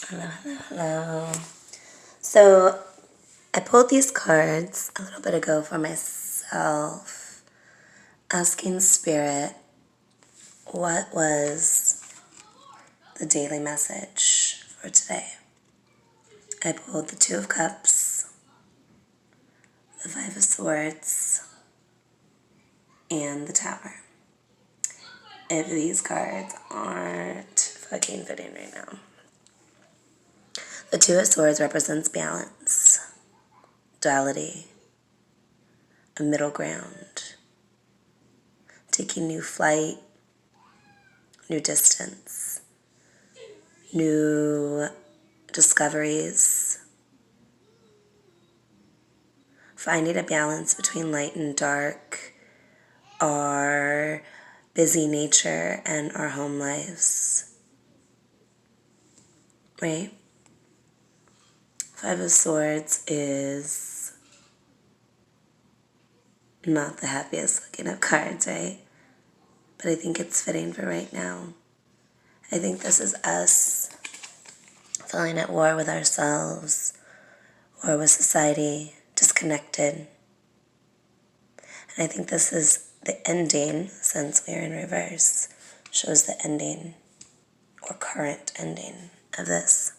Hello, hello, hello. So I pulled these cards a little bit ago for myself, asking Spirit what was the daily message for today. I pulled the Two of Cups, the Five of Swords, and the Tower. If these cards aren't fucking fitting right now. The Two of Swords represents balance, duality, a middle ground, taking new flight, new distance, new discoveries, finding a balance between light and dark, our busy nature and our home lives, right? Five of Swords is not the happiest looking of cards, right? But I think it's fitting for right now. I think this is us feeling at war with ourselves, war with society, disconnected. And I think this is the ending, since we're in reverse, shows the ending or current ending of this.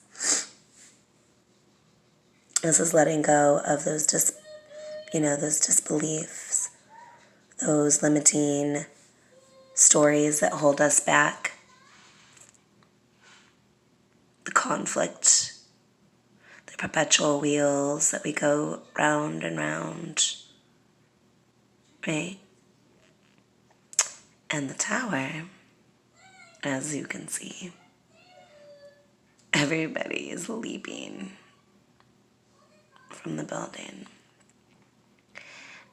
This is letting go of those disbeliefs, those limiting stories that hold us back, the conflict, the perpetual wheels that we go round and round, right? And the Tower, as you can see, everybody is leaping from the building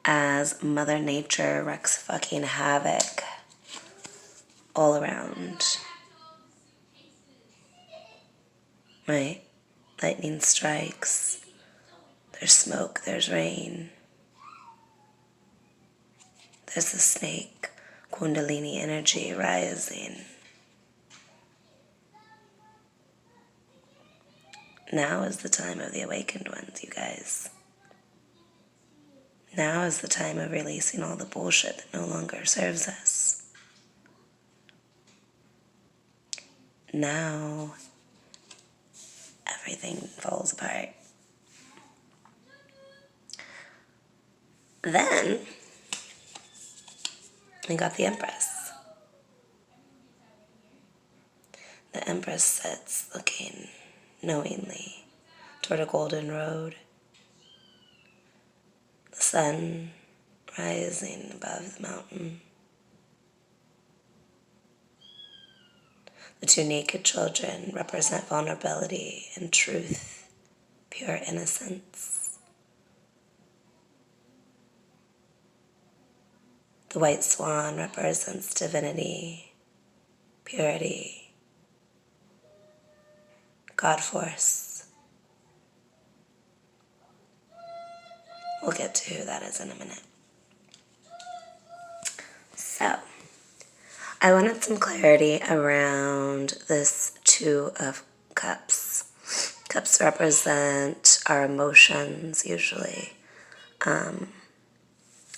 as Mother Nature wreaks fucking havoc all around, right? Lightning strikes, there's smoke, there's rain, there's the snake, Kundalini energy rising. Now is the time of the awakened ones, you guys. Now is the time of releasing all the bullshit that no longer serves us. Now, everything falls apart. Then, we got the Empress. The Empress sits looking knowingly toward a golden road. The sun rising above the mountain. The two naked children represent vulnerability and truth, pure innocence. The white swan represents divinity, purity, God force. We'll get to who that is in a minute. So, I wanted some clarity around this Two of Cups. Cups represent our emotions, usually.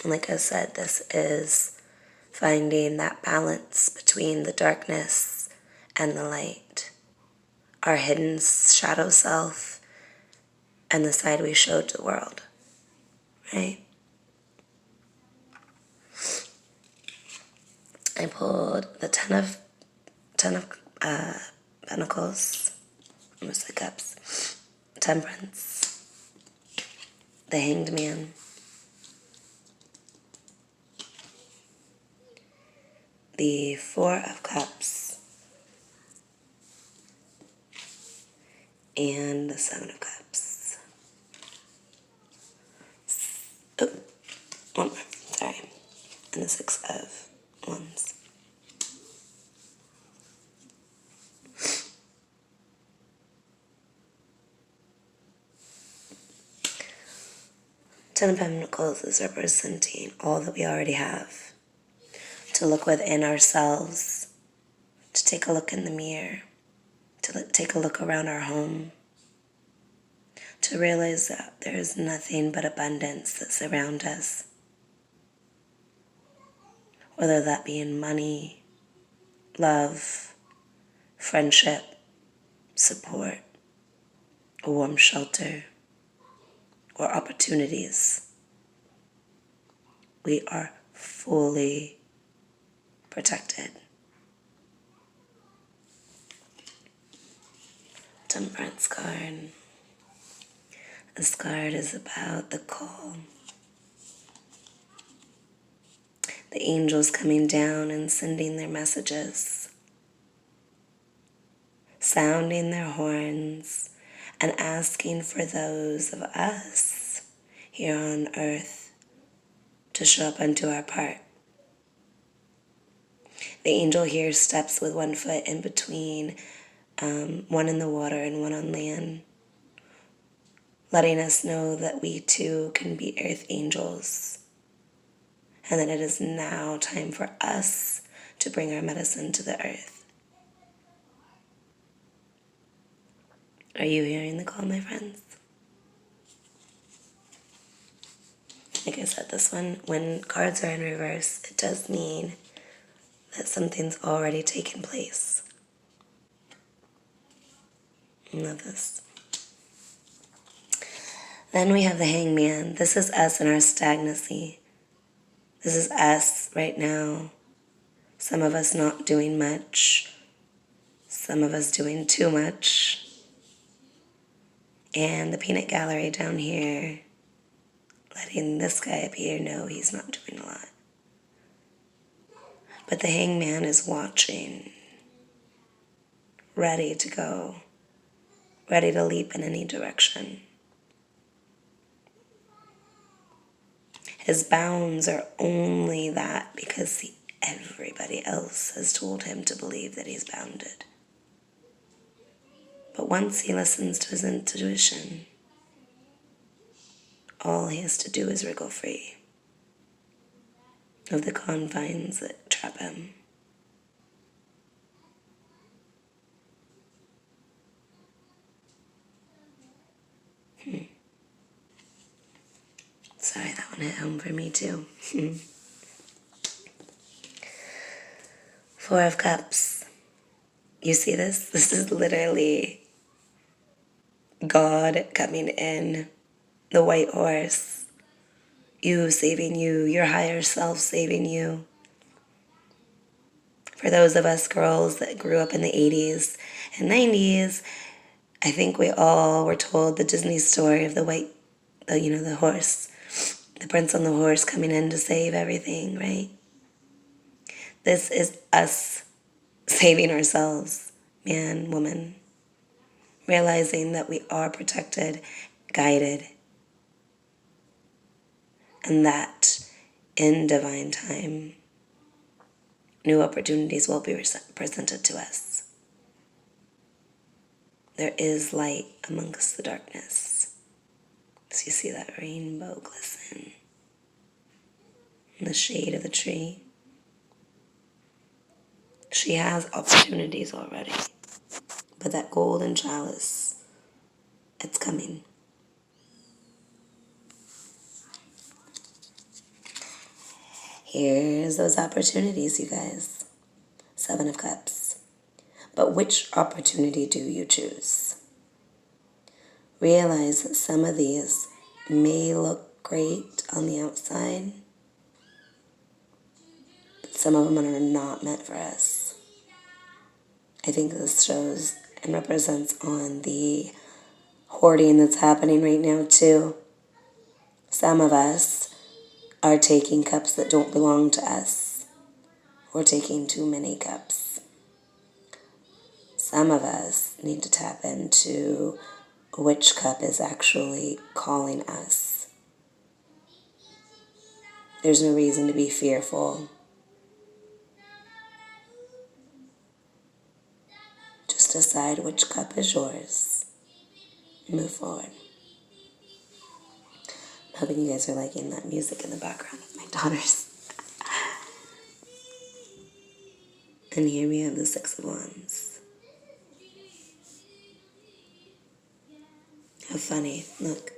Like I said, this is finding that balance between the darkness and the light. Our hidden shadow self and the side we show to the world, right? I pulled the Ten of Pentacles, almost the Cups, Temperance, the Hanged Man, the Four of Cups, and the Seven of Cups. Oh, one more, sorry. And the Six of Wands. Ten of Pentacles is representing all that we already have. To look within ourselves, to take a look in the mirror, to take a look around our home, to realize that there is nothing but abundance that surrounds us, whether that be in money, love, friendship, support, a warm shelter, or opportunities. We are fully protected. Temperance card. This card is about the call. The angels coming down and sending their messages, sounding their horns, and asking for those of us here on earth to show up and do our part. The angel here steps with one foot in between, one in the water and one on land, letting us know that we too can be earth angels, and that it is now time for us to bring our medicine to the earth. Are you hearing the call, my friends? Like I said, this one, when cards are in reverse, it does mean that something's already taken place. I love this. Then we have the Hangman. This is us in our stagnancy. This is us right now. Some of us not doing much. Some of us doing too much. And the peanut gallery down here, letting this guy up here know he's not doing a lot. But the Hangman is watching, ready to go, ready to leap in any direction. His bounds are only that because everybody else has told him to believe that he's bounded. But once he listens to his intuition, all he has to do is wriggle free of the confines that trap him. Sorry, that one hit home for me too. Four of Cups. You see this? This is literally God coming in, the white horse, you saving you, your higher self saving you. For those of us girls that grew up in the 80s and 90s, I think we all were told the Disney story of the horse, the prince on the horse coming in to save everything, right? This is us saving ourselves, man, woman, realizing that we are protected, guided, and that in divine time, new opportunities will be presented to us. There is light amongst the darkness. So you see that rainbow glisten in the shade of the tree. She has opportunities already, but that golden chalice, it's coming. Here's those opportunities, you guys. 7 of Cups. But which opportunity do you choose? Realize that some of these may look great on the outside, but some of them are not meant for us. I think this shows and represents on the hoarding that's happening right now too. Some of us are taking cups that don't belong to us. We're taking too many cups. Some of us need to tap into which cup is actually calling us. There's no reason to be fearful. Just decide which cup is yours. Move forward. I'm hoping you guys are liking that music in the background of my daughters. And here we have the 6 of Wands. How funny. Look.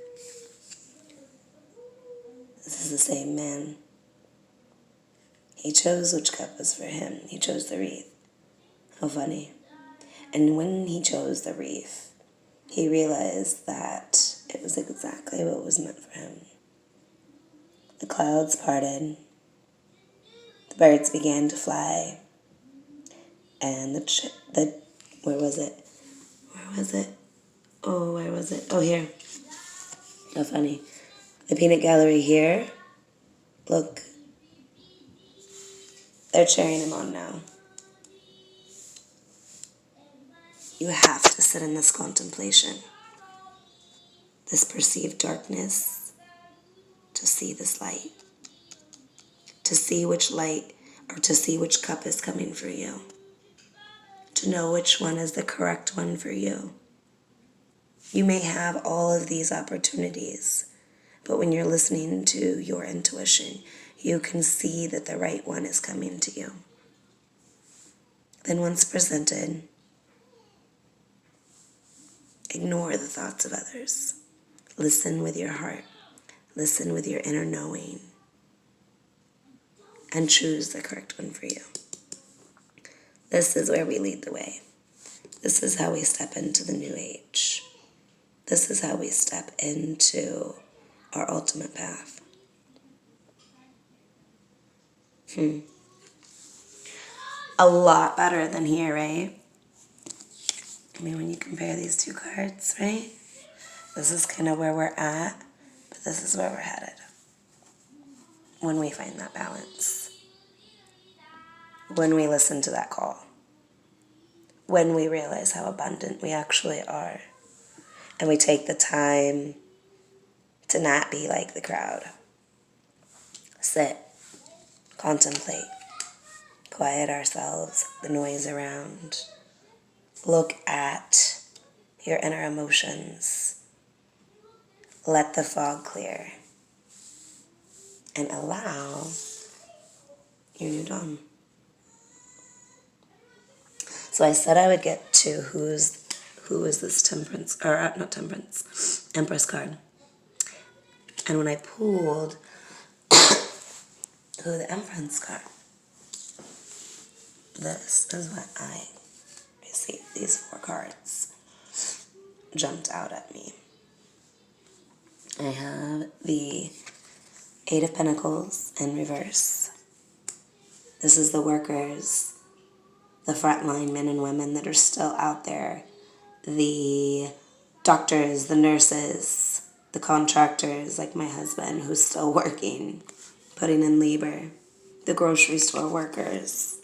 This is the same man. He chose which cup was for him. He chose the wreath. How funny. And when he chose the wreath, he realized that it was exactly what was meant for him. The clouds parted. The birds began to fly. And where was it? Oh, here. How funny. The peanut gallery here. Look. They're cheering him on now. You have to sit in this contemplation, this perceived darkness, to see this light, to see which light or to see which cup is coming for you, to know which one is the correct one for you. You may have all of these opportunities, but when you're listening to your intuition, you can see that the right one is coming to you. Then once presented, ignore the thoughts of others. Listen with your heart. Listen with your inner knowing. And choose the correct one for you. This is where we lead the way. This is how we step into the new age. This is how we step into our ultimate path. A lot better than here, right? I mean, when you compare these two cards, right? This is kind of where we're at, but this is where we're headed. When we find that balance. When we listen to that call. When we realize how abundant we actually are. And we take the time to not be like the crowd. Sit. Contemplate. Quiet ourselves, the noise around. Look at your inner emotions. Let the fog clear. And allow your new dawn. So I said I would get to who is this temperance, or not temperance, Empress card. And when I pulled who the Empress card, this is what I received. These 4 cards jumped out at me. I have the 8 of Pentacles in reverse. This is the workers, the frontline men and women that are still out there, the doctors, the nurses, the contractors like my husband who's still working, putting in labor, the grocery store workers.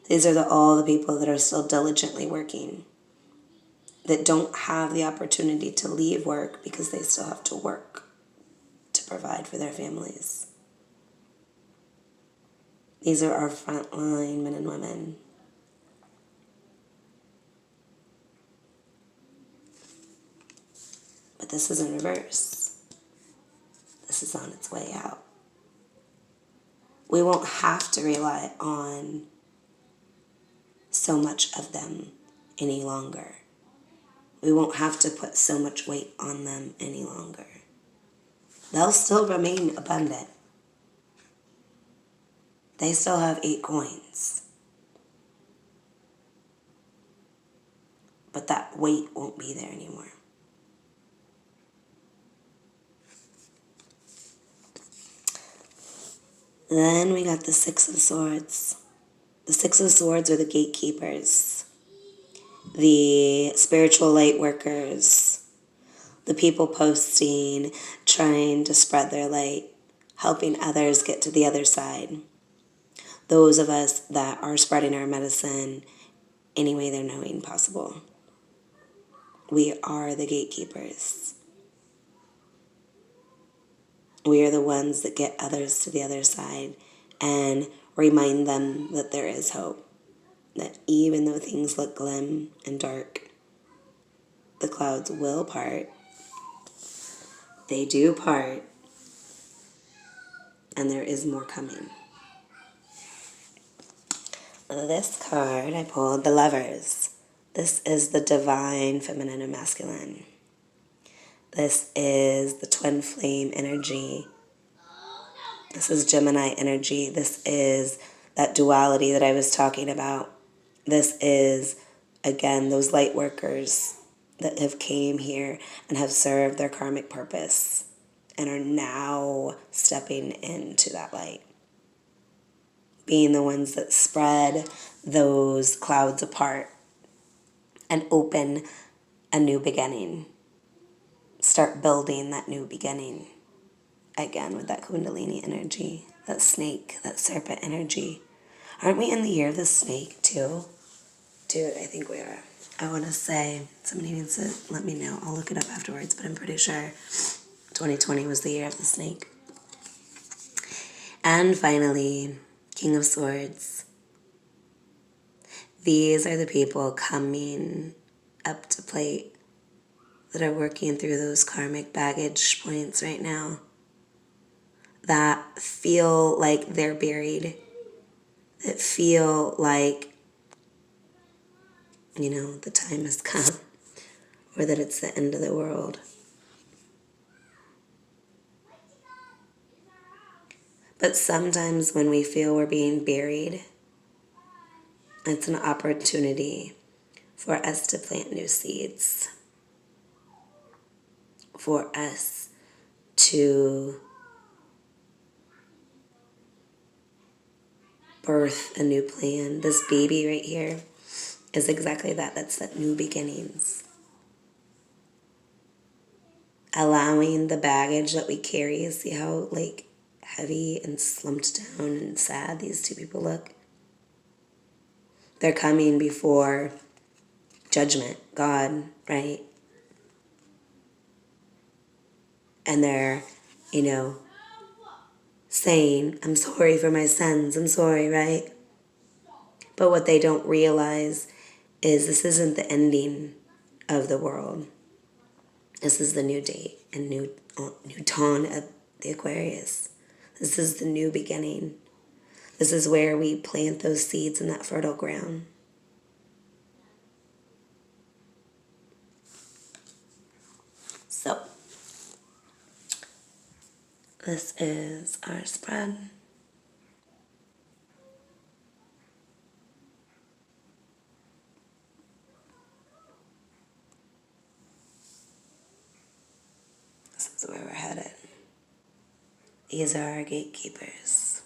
These are all the people that are still diligently working, that don't have the opportunity to leave work because they still have to work to provide for their families. These are our frontline men and women. But this is in reverse. This is on its way out. We won't have to rely on so much of them any longer. We won't have to put so much weight on them any longer. They'll still remain abundant. They still have 8 coins. But that weight won't be there anymore. Then we got the 6 of Swords. The 6 of Swords are the gatekeepers, the spiritual light workers, the people posting, trying to spread their light, helping others get to the other side. Those of us that are spreading our medicine any way they're knowing possible. We are the gatekeepers. We are the ones that get others to the other side and remind them that there is hope. That even though things look glim and dark, the clouds will part. They do part. And there is more coming. This card I pulled, the Lovers. This is the divine feminine and masculine. This is the twin flame energy. This is Gemini energy. This is that duality that I was talking about. This is, again, those light workers that have came here and have served their karmic purpose and are now stepping into that light, being the ones that spread those clouds apart and open a new beginning. Start building that new beginning. Again, with that Kundalini energy, that snake, that serpent energy. Aren't we in the year of the snake too? Dude, I think we are. I want to say, somebody needs to let me know. I'll look it up afterwards, but I'm pretty sure 2020 was the year of the snake. And finally, King of Swords. These are the people coming up to plate that are working through those karmic baggage points right now, that feel like they're buried, that feel like, the time has come, or that it's the end of the world. But sometimes when we feel we're being buried, it's an opportunity for us to plant new seeds, for us to birth a new plan. This baby right here is exactly that. That's that new beginnings. Allowing the baggage that we carry. See how heavy and slumped down and sad these two people look? They're coming before judgment, God, right? And they're, saying, I'm sorry for my sins, I'm sorry, right? But what they don't realize is this isn't the ending of the world. This is the new date and new dawn of the Aquarius. This is the new beginning. This is where we plant those seeds in that fertile ground. So, this is our spread. This is where we're headed. These are our gatekeepers.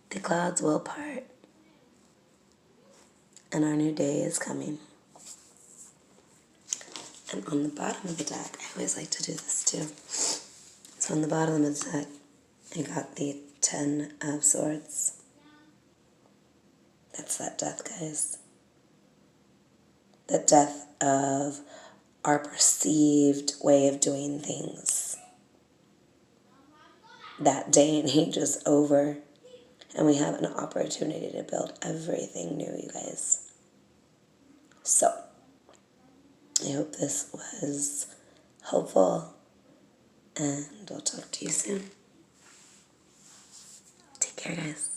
The clouds will part, and our new day is coming. And on the bottom of the deck, I always like to do this too. So on the bottom of the deck, I got the 10 of Swords. That's that death, guys. That death of our perceived way of doing things. That day and age is over, and we have an opportunity to build everything new, you guys. So, I hope this was helpful, and I'll talk to you soon. Take care, guys.